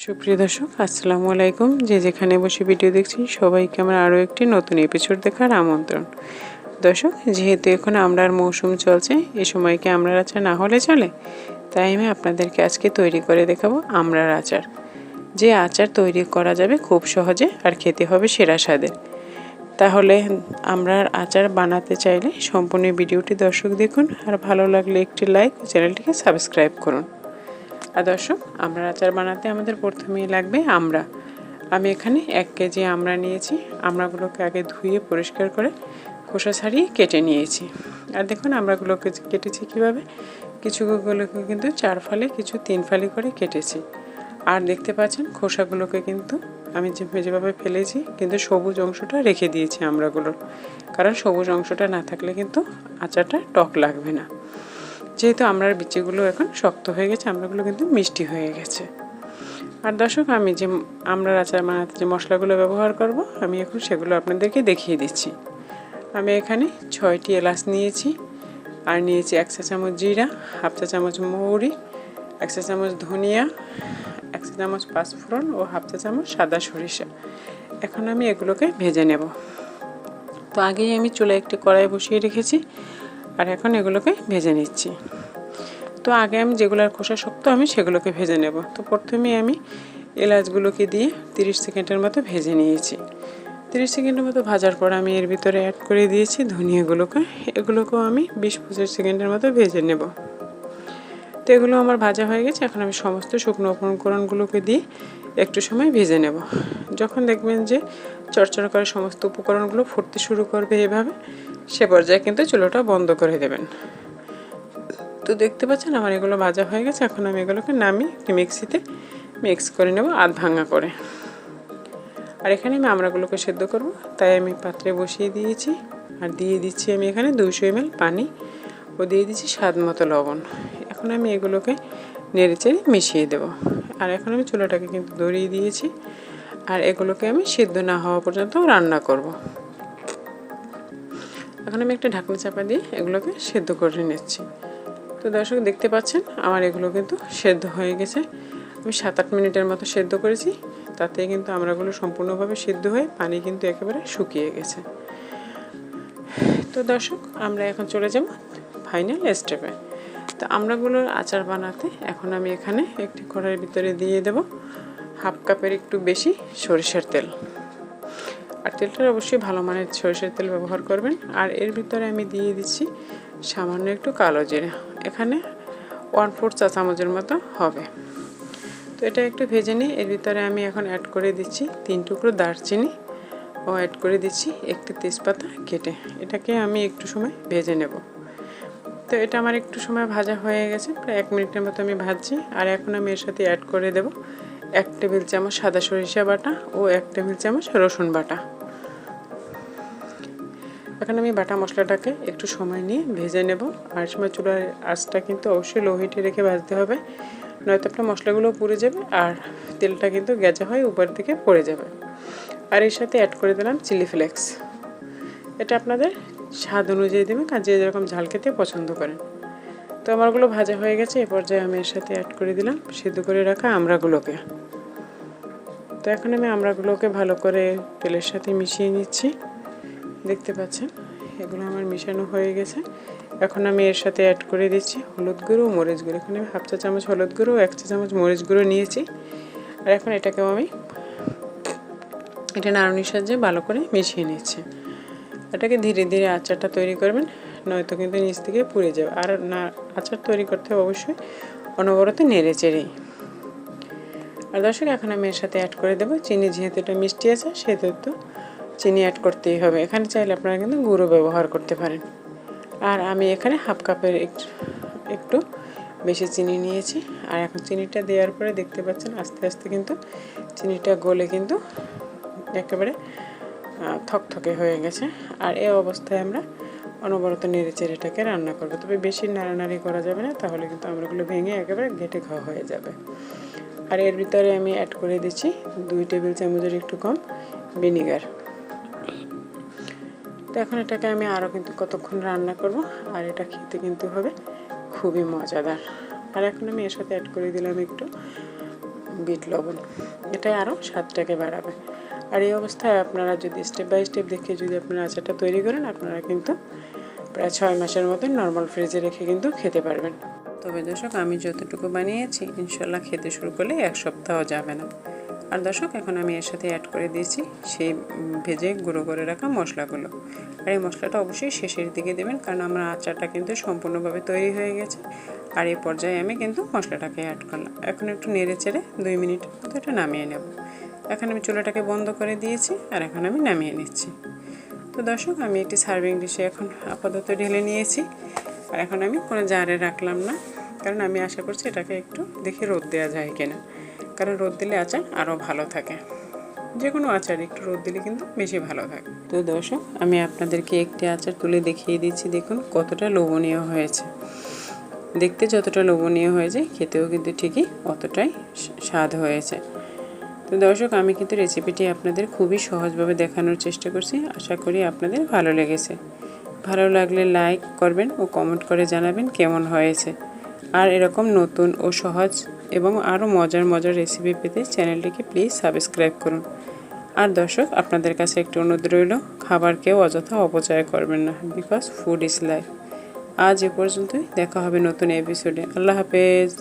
সুপ্রিয় দর্শক, আসসালামু আলাইকুম। যে যেখানে বসে ভিডিও দেখছেন সবাইকে আমার আরও একটি নতুন এপিসোড দেখার আমন্ত্রণ। দর্শক, যেহেতু এখন আমড়ার মৌসুম চলছে, এই সময়কে আমড়ার আচার না হলে চলে, তাই আমি আপনাদেরকে আজকে তৈরি করে দেখাবো আমড়ার আচার। যে আচার তৈরি করা যাবে খুব সহজে আর খেতে হবে সেরা স্বাদের। তাহলে আমড়ার আচার বানাতে চাইলে সম্পূর্ণ ভিডিওটি দর্শক দেখুন, আর ভালো লাগলে একটি লাইক ও চ্যানেলটিকে সাবস্ক্রাইব করুন। আর দর্শক, আমড়ার আচার বানাতে আমাদের প্রথমেই লাগবে আমড়া। আমি এখানে 1 কেজি আমড়া নিয়েছি। আমড়াগুলোকে আগে ধুয়ে পরিষ্কার করে খোসা ছাড়িয়ে কেটে নিয়েছি। আর দেখুন আমড়াগুলোকে কেটেছি কীভাবে। কিছুগুলোকে কিন্তু 4 ফালি, কিছু 3 ফালি করে কেটেছি। আর দেখতে পাচ্ছেন খোসাগুলোকে কিন্তু আমি যেভাবে ফেলেছি, কিন্তু সবুজ অংশটা রেখে দিয়েছি আমড়াগুলোর, কারণ সবুজ অংশটা না থাকলে কিন্তু আচারটা টক লাগবে না। যেহেতু আমড়ার বিচিগুলো এখন শক্ত হয়ে গেছে, আমড়াগুলো কিন্তু মিষ্টি হয়ে গেছে। আর দর্শক, আমি যে আমড়ার আচার বানাতে যে মশলাগুলো ব্যবহার করব, আমি এখন সেগুলো আপনাদেরকে দেখিয়ে দিচ্ছি। আমি এখানে 6টি এলাচ নিয়েছি, আর নিয়েছি 1 চা চামচ জিরা, 1/2 চা চামচ মৌরি, 1 চা চামচ ধনিয়া, 1 চা চামচ পাঁচফোড়ন ও 1/2 চা চামচ সাদা সরিষা। এখন আমি এগুলোকে ভেজে নেব। তো আগেই আমি চুলায় একটি কড়াই বসিয়ে রেখেছি, আর এখন এগুলোকে ভেজে নিচ্ছি। তো আগে আমি যেগুলোর খোসা শক্ত আমি সেগুলোকে ভেজে নেব। তো প্রথমে আমি এলাচগুলোকে দিয়ে 30 সেকেন্ডের মতো ভেজে নিয়েছি। 30 সেকেন্ডের মতো ভাজার পর আমি এর ভিতরে অ্যাড করে দিয়েছি ধনিয়াগুলোকে। এগুলোকেও আমি 20-25 সেকেন্ডের মতো ভেজে নেব। তো এগুলো আমার ভাজা হয়ে গেছে। এখন আমি সমস্ত শুকনো উপকরণগুলোকে দিয়ে একটু সময় ভেজে নেব। যখন দেখবেন যে চড়চড় করে সমস্ত উপকরণগুলো ফুটতে শুরু করবে এভাবে, সে পর্যায়ে কিন্তু চুলোটা বন্ধ করে দেবেন। তো দেখতে পাচ্ছেন আমার এগুলো ভাজা হয়ে গেছে। এখন আমি এগুলোকে নামিয়ে একটি মিক্সিতে মিক্স করে নেব আধ ভাঙা করে। আর এখানে আমি আমড়াগুলোকে সেদ্ধ করব, তাই আমি পাত্রে বসিয়ে দিয়েছি। আর দিয়ে দিচ্ছি আমি এখানে 200 ml পানি ও দিয়ে দিচ্ছি স্বাদ মতো লবণ। এখন আমি এগুলোকে নেড়েচেড়ে মিশিয়ে দেব। আর এখন আমি চুলাটাকে কিন্তু ধরিয়ে দিয়েছি, আর এগুলোকে আমি সিদ্ধ না হওয়া পর্যন্ত রান্না করব। এখন আমি একটা ঢাকনা চাপা দিয়ে এগুলোকে সেদ্ধ করে নিচ্ছি। তো দর্শক, দেখতে পাচ্ছেন আমার এগুলো কিন্তু সেদ্ধ হয়ে গেছে। আমি 7-8 মিনিটের মতো সেদ্ধ করেছি, তাতে কিন্তু আমড়াগুলো সম্পূর্ণভাবে সিদ্ধ হয়ে পানি কিন্তু একেবারে শুকিয়ে গেছে। তো দর্শক, আমরা এখন চলে যাব ফাইনাল স্টেপে। তো আমড়াগুলোর আচার বানাতে এখন আমি এখানে একটি কড়াইয়ের ভিতরে দিয়ে দেব 1/2 কাপের একটু বেশি সরিষার তেল। আর তেলটা অবশ্যই ভালো মানের সরিষার তেল ব্যবহার করবেন। আর এর ভিতরে আমি দিয়ে দিচ্ছি সামান্য একটু কালো জিরা। এখানে 1/4 চা চামচের মতো হবে। তো এটা একটু ভেজে নিয়ে এর ভিতরে আমি এখন অ্যাড করে দিচ্ছি 3 টুকরো দারচিনি ও অ্যাড করে দিচ্ছি একটি তেজপাতা কেটে। এটাকে আমি একটু সময় ভেজে নেব। তো এটা আমার একটু সময় ভাজা হয়ে গেছে, প্রায় 1 মিনিটের মতো আমি ভাজছি। আর এখন আমি এর সাথে অ্যাড করে দেব 1 টেবিল চামচ সাদা সরিষা বাটা ও 1 টেবিল চামচ রসুন বাটা। এখন আমি বাটা মশলাটাকে একটু সময় নিয়ে ভেজে নেব। আর সময় চুলার আঁচটা কিন্তু অবশ্যই লো হিটে রেখে ভাজতে হবে, নয়তো আপনার মশলাগুলো পুড়ে যাবে আর তেলটা কিন্তু গেজা হয়ে উপর দিকে পড়ে যাবে। আর এর সাথে অ্যাড করে দিলাম চিলি ফ্লেক্স। এটা আপনাদের স্বাদ অনুযায়ী দেবেন, আর যে যেরকম ঝাল খেতে পছন্দ করেন। তো আমারগুলো ভাজা হয়ে গেছে। এ পর্যায়ে আমি এর সাথে অ্যাড করে দিলাম সিদ্ধ করে রাখা আমড়াগুলোকে। তো এখন আমি আমড়াগুলোকে ভালো করে তেলের সাথে মিশিয়ে নিচ্ছি। দেখতে পাচ্ছেন এগুলো আমার মিশানো হয়ে গেছে। এখন আমি এর সাথে অ্যাড করে দিচ্ছি হলুদ গুঁড়ো ও মরিচ গুঁড়ো। এখানে আমি 1/2 চা চামচ হলুদ গুঁড়ো ও 1 চা চামচ মরিচ গুঁড়ো নিয়েছি। আর এখন এটাকেও আমি নাড়ুনির সাহায্যে ভালো করে মিশিয়ে নিচ্ছি। এটাকে ধীরে ধীরে আচারটা তৈরি করবেন, নয়তো কিন্তু নিচ থেকে পুড়ে যাবে। আর না, আচার তৈরি করতে হবে অবশ্যই অনবরত নেড়ে চেড়েই। আর দর্শক, এখন আমি এর সাথে অ্যাড করে দেবো চিনি। যেহেতু এটা মিষ্টি আছে সেহেতু তো চিনি অ্যাড করতেই হবে। এখানে চাইলে আপনারা কিন্তু গুঁড়ো ব্যবহার করতে পারেন। আর আমি এখানে 1/2 কাপের একটু বেশি চিনি নিয়েছি। আর এখন চিনিটা দেওয়ার পরে দেখতে পাচ্ছেন আস্তে আস্তে কিন্তু চিনিটা গলে কিন্তু একেবারে থকথকে হয়ে গেছে। আর এই অবস্থায় আমরা অনবরত নেড়ে চেড়ে এটাকে রান্না করবো। তবে বেশি নাড়ানাড়ি করা যাবে না, তাহলে কিন্তু আমড়াগুলো ভেঙে একেবারে ঘেটে খাওয়া হয়ে যাবে। আর এর ভিতরে আমি অ্যাড করে দিচ্ছি 2 টেবিল চামচের একটু কম ভিনিগার। তো এখন এটাকে আমি আরও কিন্তু কতক্ষণ রান্না করব। আর এটা খেতে কিন্তু হবে খুবই মজাদার। আর এখন আমি এর সাথে অ্যাড করে দিলাম একটু বিট লবণ, এটাই আরও স্বাদটাকে বাড়াবে। আর এই অবস্থায় আপনারা যদি স্টেপ বাই স্টেপ দেখে যদি আপনারা আচারটা তৈরি করেন, আপনারা কিন্তু প্রায় 6 মাসের মতো নর্মাল ফ্রিজে রেখে কিন্তু খেতে পারবেন। তবে দর্শক, আমি যতটুকু বানিয়েছি ইনশাল্লাহ খেতে শুরু করলে 1 সপ্তাহ যাবে না। আর দর্শক, এখন আমি এর সাথে অ্যাড করে দিয়েছি সেই ভেজে গুঁড়ো করে রাখা মশলাগুলো। আর এই মশলাটা অবশ্যই শেষের দিকে দেবেন, কারণ আমার আচারটা কিন্তু সম্পূর্ণভাবে তৈরি হয়ে গেছে। আর এই পর্যায়ে আমি কিন্তু মশলাটাকে অ্যাড করলাম। এখন একটু নেড়ে চেড়ে 2 মিনিট মতো এটা নামিয়ে নেব। এখন আমি চুলাটাকে বন্ধ করে দিয়েছি আর এখন আমি নামিয়ে নিচ্ছি। তো দর্শক, আমি একটি সার্ভিং ডিশে এখন আপাতত ঢেলে নিয়েছি। আর এখন আমি কোনো জারে রাখলাম না, কারণ আমি আশা করছি এটাকে একটু দেখি রোদ দেওয়া যায় কিনা, কারণ রোদ দিলে আচার আরও ভালো থাকে। যে কোনো আচার একটু রোদ দিলে কিন্তু বেশি ভালো থাকে। তো দর্শক, আমি আপনাদেরকে একটি আচার তুলে দেখিয়ে দিচ্ছি, দেখুন কতটা লোভনীয় হয়েছে। দেখতে যতটা লোভনীয় হয়েছে, খেতেও কিন্তু ঠিকই অতটাই স্বাদ হয়েছে। তো দর্শক, আমি কিন্তু রেসিপিটি আপনাদের খুবই সহজভাবে দেখানোর চেষ্টা করছি। আশা করি আপনাদের ভালো লেগেছে। ভালো লাগলে লাইক করবেন ও কমেন্ট করে জানাবেন কেমন হয়েছে। আর এরকম নতুন ও সহজ এবং আরও মজার রেসিপি পেতে চ্যানেলটিকে প্লিজ সাবস্ক্রাইব করুন। আর দর্শক, আপনাদের কাছে একটু অনুরোধ রইল, খাবারকেও অযথা অপচয় করবেন না, বিকজ ফুড ইজ লাইফ। আজ এ পর্যন্তই, দেখা হবে নতুন এপিসোডে। আল্লাহ হাফেজ।